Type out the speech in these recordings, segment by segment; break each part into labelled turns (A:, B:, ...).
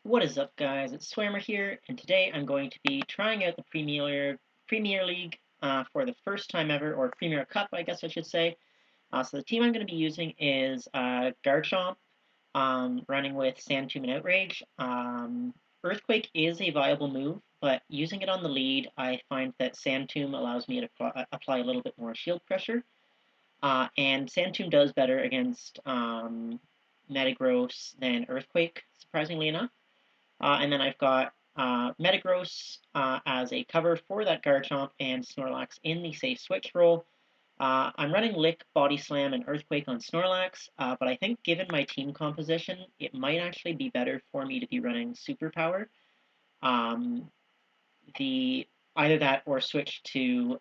A: What is up, guys? It's Swampert here, and today I'm going to be trying out the Premier League for the first time ever, or Premier Cup, I guess I should say. So the team I'm going to be using is Garchomp, running with Sand Tomb and Outrage. Earthquake is a viable move, but using it on the lead, I find that Sand Tomb allows me to apply a little bit more shield pressure, and Sand Tomb does better against Metagross than Earthquake, surprisingly enough. And then I've got Metagross as a cover for that Garchomp and Snorlax in the safe switch role. I'm running Lick, Body Slam, and Earthquake on Snorlax, but I think given my team composition, it might actually be better for me to be running Superpower. Um, the Either that or switch to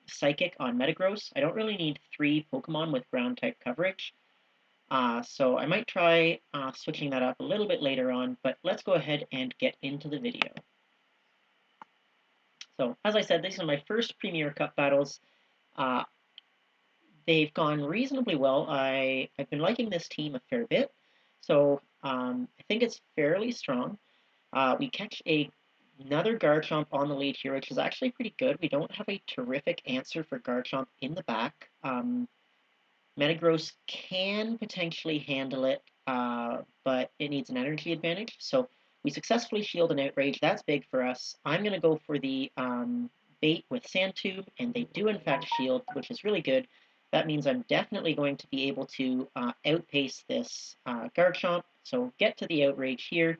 A: Psychic on Metagross. I don't really need 3 Pokemon with ground type coverage. So I might try switching that up a little bit later on, but let's go ahead and get into the video. So as I said, these are my first Premier Cup battles. Uh, they've gone reasonably well. I've been liking this team a fair bit, so I think it's fairly strong. We catch another Garchomp on the lead here, which is actually pretty good. We don't have a terrific answer for Garchomp in the back. Metagross can potentially handle it, but it needs an energy advantage. So we successfully shield an Outrage. That's big for us. I'm going to go for the bait with Sand Tube, and they do in fact shield, which is really good. That means I'm definitely going to be able to outpace this Garchomp. So get to the Outrage here,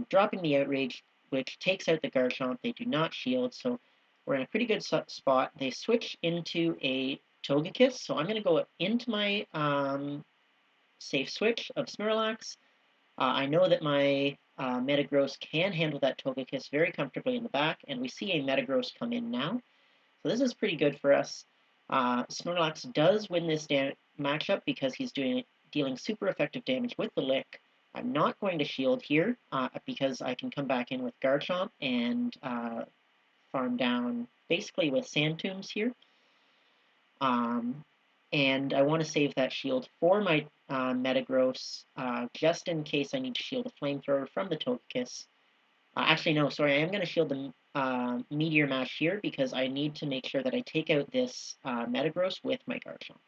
A: dropping the Outrage, which takes out the Garchomp. They do not shield, so we're in a pretty good spot. They switch into a Togekiss, so I'm going to go into my safe switch of Snorlax. I know that my Metagross can handle that Togekiss very comfortably in the back, and we see a Metagross come in now. So this is pretty good for us. Snorlax does win this matchup because he's dealing super effective damage with the Lick. I'm not going to shield here because I can come back in with Garchomp and farm down basically with Sand Tombs here. And I want to save that shield for my Metagross, just in case I need to shield a Flamethrower from the Togekiss. Actually, no, sorry, I am going to shield the Meteor Mash here because I need to make sure that I take out this Metagross with my Garchomp.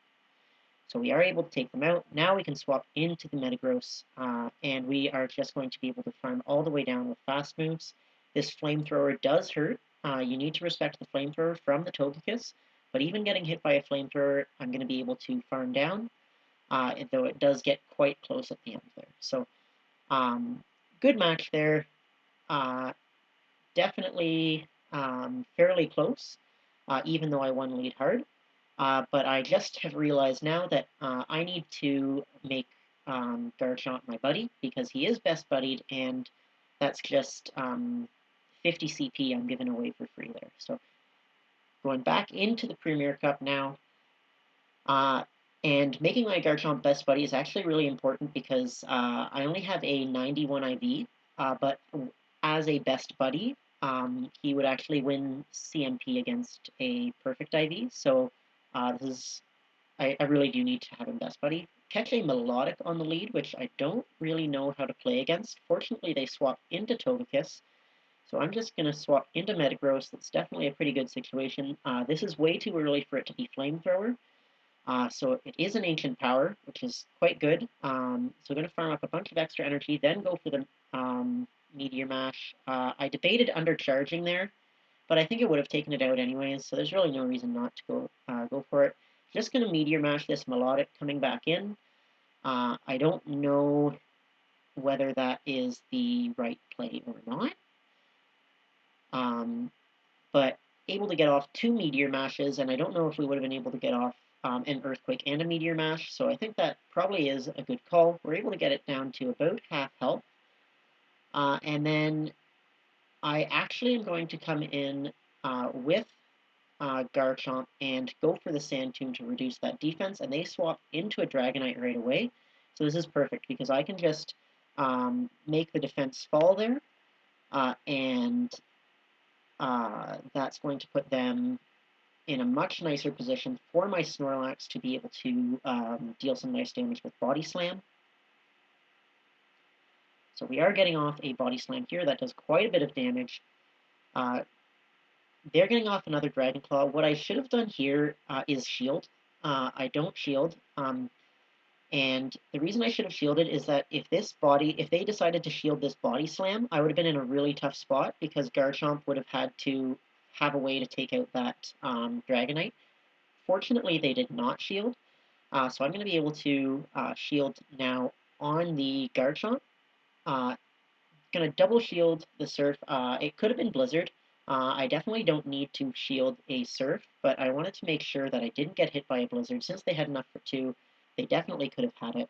A: So we are able to take them out. Now we can swap into the Metagross, and we are just going to be able to farm all the way down with fast moves. This Flamethrower does hurt. You need to respect the Flamethrower from the Togekiss, but even getting hit by a Flamethrower, I'm going to be able to farm down, though it does get quite close at the end there. So, good match there. Definitely fairly close, even though I won lead hard. But I just have realized now that I need to make Garchomp my buddy because he is best buddied, and that's just 50 CP I'm giving away for free there. So going back into the Premier Cup now, and making my Garchomp best buddy is actually really important because I only have a 91 IV, but as a best buddy, he would actually win CMP against a perfect IV. So this is I really do need to have him best buddy. Catch a Melodic on the lead, which I don't really know how to play against. Fortunately, they swap into Togekiss, so I'm just going to swap into Metagross. That's definitely a pretty good situation. This is way too early for it to be Flamethrower, so it is an Ancient Power, which is quite good. So I'm going to farm up a bunch of extra energy, then go for the Meteor Mash. I debated undercharging there, but I think it would have taken it out anyways, so there's really no reason not to go for it. Just going to Meteor Mash this Melodic coming back in. I don't know whether that is the right play or not. But able to get off 2 Meteor Mashes, and I don't know if we would have been able to get off an Earthquake and a Meteor Mash, so I think that probably is a good call. We're able to get it down to about half health. And then I actually am going to come in with Garchomp and go for the Sand Tomb to reduce that defense, and they swap into a Dragonite right away. So this is perfect because I can just make the defense fall there, and that's going to put them in a much nicer position for my Snorlax to be able to deal some nice damage with Body Slam. So we are getting off a Body Slam here. That does quite a bit of damage. They're getting off another Dragon Claw. What I should have done here is shield. I don't shield. And the reason I should have shielded is that if they decided to shield this Body Slam, I would have been in a really tough spot because Garchomp would have had to have a way to take out that Dragonite. Fortunately, they did not shield, so I'm going to be able to shield now on the Garchomp. Going to double shield the Surf. It could have been Blizzard. I definitely don't need to shield a Surf, but I wanted to make sure that I didn't get hit by a Blizzard. Since they had enough for 2, they definitely could have had it.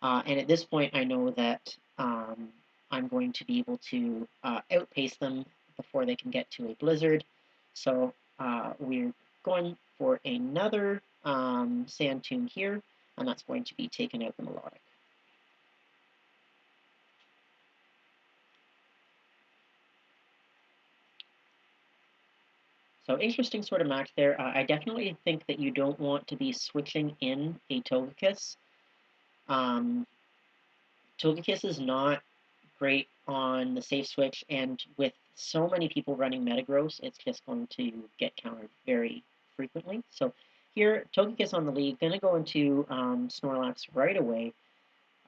A: And at this point, I know that I'm going to be able to outpace them before they can get to a Blizzard. So we're going for another Sand Tomb here, and that's going to be taken out the Melodic. So interesting sort of match there. I definitely think that you don't want to be switching in a Togekiss. Togekiss is not great on the safe switch, and with so many people running Metagross, it's just going to get countered very frequently. So here, Togekiss on the lead, going to go into Snorlax right away.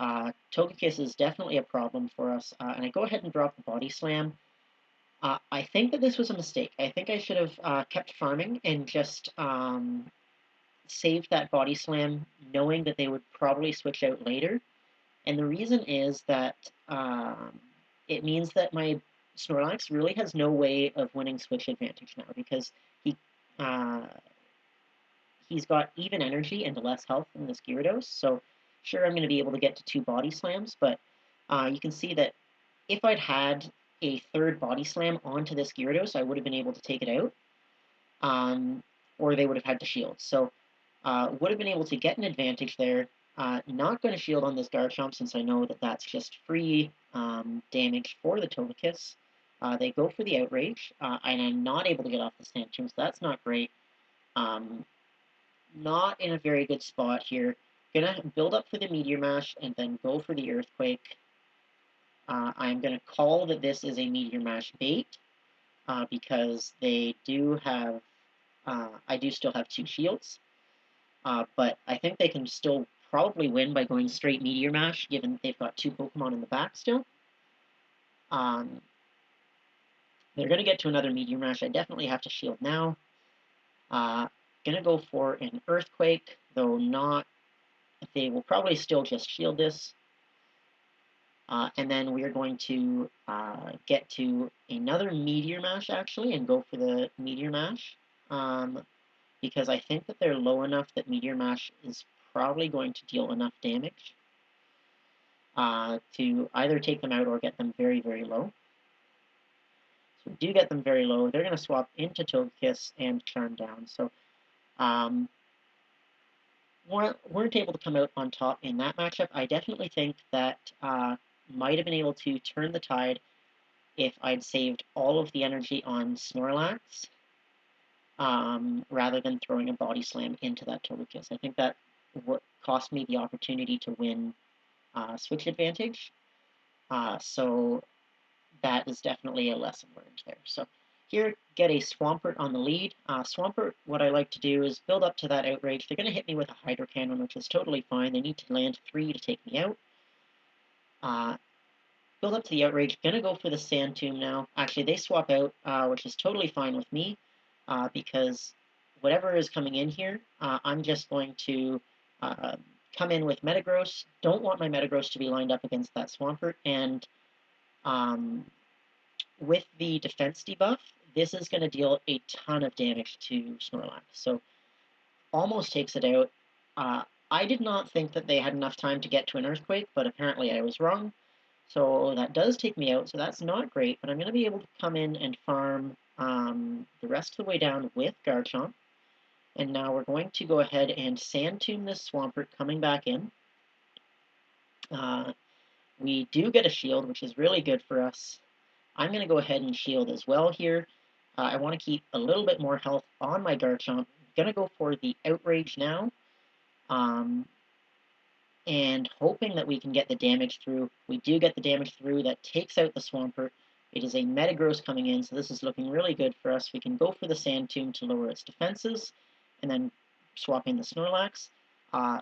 A: Togekiss is definitely a problem for us, and I go ahead and drop the Body Slam. I think that this was a mistake. I think I should have kept farming and just saved that Body Slam, knowing that they would probably switch out later. And the reason is that it means that my Snorlax really has no way of winning switch advantage now because he uh, he's got even energy and less health than this Gyarados. So sure, I'm going to be able to get to 2 Body Slams, but you can see that if I'd had a third Body Slam onto this Gyarados, I would have been able to take it out, or they would have had to shield. So would have been able to get an advantage there. Not going to shield on this Garchomp since I know that that's just free damage for the Togekiss. They go for the Outrage, and I'm not able to get off the Sand Tomb, so that's not great. Not in a very good spot here. Gonna build up for the Meteor Mash and then go for the Earthquake. I'm gonna call that this is a Meteor Mash bait because they do have. I do still have 2 shields, but I think they can still probably win by going straight Meteor Mash, given that they've got 2 Pokemon in the back still. They're gonna get to another Meteor Mash. I definitely have to shield now. Gonna go for an Earthquake, though not. They will probably still just shield this. And then we're going to get to another Meteor Mash, actually, and go for the Meteor Mash. Because I think that they're low enough that Meteor Mash is probably going to deal enough damage to either take them out or get them very, very low. So we do get them very low. They're going to swap into Togekiss and Charm Down. So weren't able to come out on top in that matchup. I definitely think that might have been able to turn the tide if I'd saved all of the energy on Snorlax rather than throwing a Body Slam into that Togekiss. I think that what cost me the opportunity to win switch advantage. So that is definitely a lesson learned there. So here, get a Swampert on the lead. Swampert, what I like to do is build up to that Outrage. They're going to hit me with a Hydro Cannon, which is totally fine. They need to land 3 to take me out. Build up to the Outrage. Going to go for the Sand Tomb now. Actually, they swap out, which is totally fine with me, because whatever is coming in here, I'm just going to come in with Metagross. Don't want my Metagross to be lined up against that Swampert, and with the defense debuff, this is going to deal a ton of damage to Snorlax. So almost takes it out. I did not think that they had enough time to get to an Earthquake, but apparently I was wrong. So that does take me out, so that's not great, but I'm going to be able to come in and farm the rest of the way down with Garchomp. And now we're going to go ahead and Sand Tomb this Swampert coming back in. We do get a shield, which is really good for us. I'm going to go ahead and shield as well here. I want to keep a little bit more health on my Garchomp. I'm going to go for the Outrage now. and hoping that we can get the damage through. We do get the damage through. That takes out the Swampert. It is a Metagross coming in, so this is looking really good for us. We can go for the Sand Tomb to lower its defenses, and then swapping the Snorlax.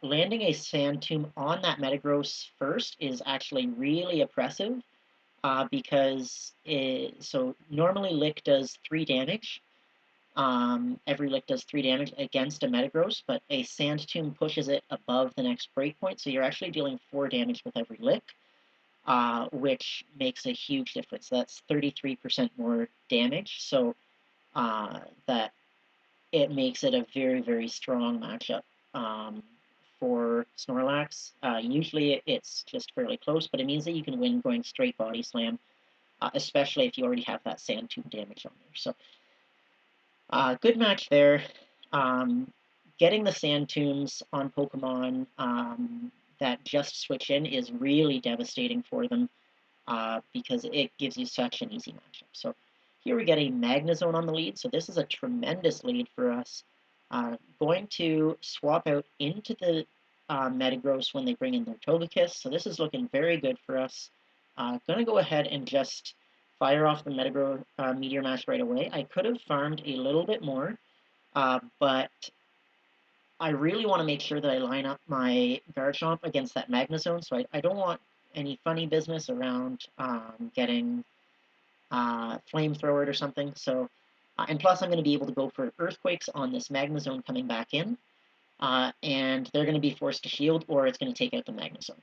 A: Landing a Sand Tomb on that Metagross first is actually really oppressive, because so normally Lick does 3 damage. Every lick does 3 damage against a Metagross, but a Sand Tomb pushes it above the next breakpoint, so you're actually dealing 4 damage with every lick, which makes a huge difference. That's 33% more damage, so that it makes it a very, very strong matchup for Snorlax. Usually it's just fairly close, but it means that you can win going straight Body Slam, especially if you already have that Sand Tomb damage on there. So good match there. Getting the Sand Tombs on Pokemon that just switch in is really devastating for them, because it gives you such an easy matchup. So here we get a Magnezone on the lead, so this is a tremendous lead for us. Going to swap out into the Metagross when they bring in their Togekiss, so this is looking very good for us. Going to go ahead and just fire off the Metagross Meteor Mash right away. I could have farmed a little bit more, but I really want to make sure that I line up my Garchomp against that Magnezone, so I don't want any funny business around getting Flamethrowered or something. So, and plus I'm going to be able to go for Earthquakes on this Magnezone coming back in, and they're going to be forced to shield, or it's going to take out the Magnezone.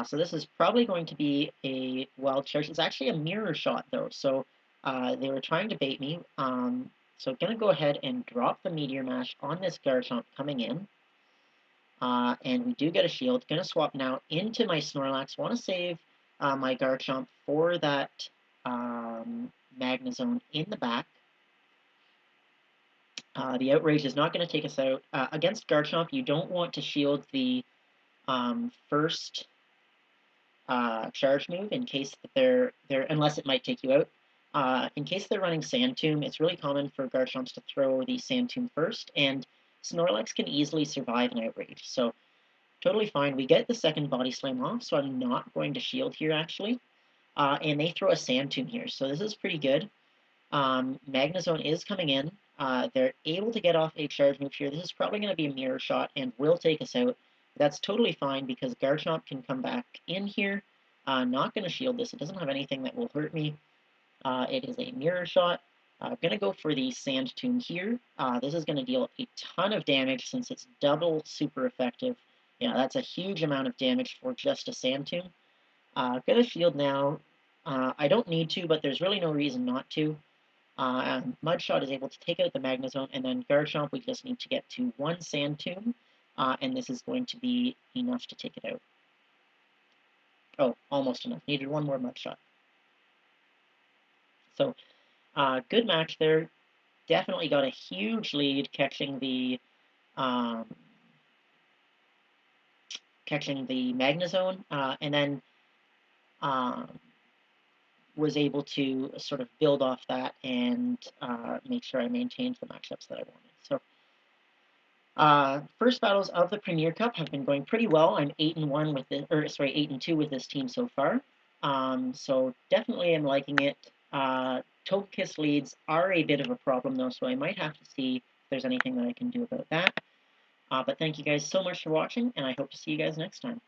A: So this is probably going to be a Wild Charge. It's actually a Mirror Shot, though, so they were trying to bait me. So going to go ahead and drop the Meteor Mash on this Garchomp coming in. And we do get a shield. Going to swap now into my Snorlax. Want to save my Garchomp for that Magnezone in the back. The Outrage is not going to take us out. Against Garchomp, you don't want to shield the first charge move in case that they're unless it might take you out. In case they're running Sand Tomb, it's really common for Garchomps to throw the Sand Tomb first, and Snorlax can easily survive an Outrage. So totally fine. We get the second Body Slam off, so I'm not going to shield here actually. And they throw a Sand Tomb here, so this is pretty good. Magnezone is coming in. They're able to get off a charge move here. This is probably going to be a Mirror Shot and will take us out. That's totally fine because Garchomp can come back in here. Not going to shield this. It doesn't have anything that will hurt me. It is a Mirror Shot. I'm going to go for the Sand Tomb here. This is going to deal a ton of damage since it's double super effective. Yeah, that's a huge amount of damage for just a Sand Tomb. Going to shield now. I don't need to, but there's really no reason not to. Mudshot is able to take out the Magnezone, and then Garchomp, we just need to get to 1 Sand Tomb, and this is going to be enough to take it out. Oh, almost enough. Needed 1 more Mudshot. So, good match there. Definitely got a huge lead catching the Magnezone, and then was able to sort of build off that and make sure I maintained the matchups that I wanted. So first battles of the Premier Cup have been going pretty well. I'm 8-1 with this, or sorry, 8-2 with this team so far. So definitely am liking it. Togekiss leads are a bit of a problem though, so I might have to see if there's anything that I can do about that. But thank you guys so much for watching, and I hope to see you guys next time.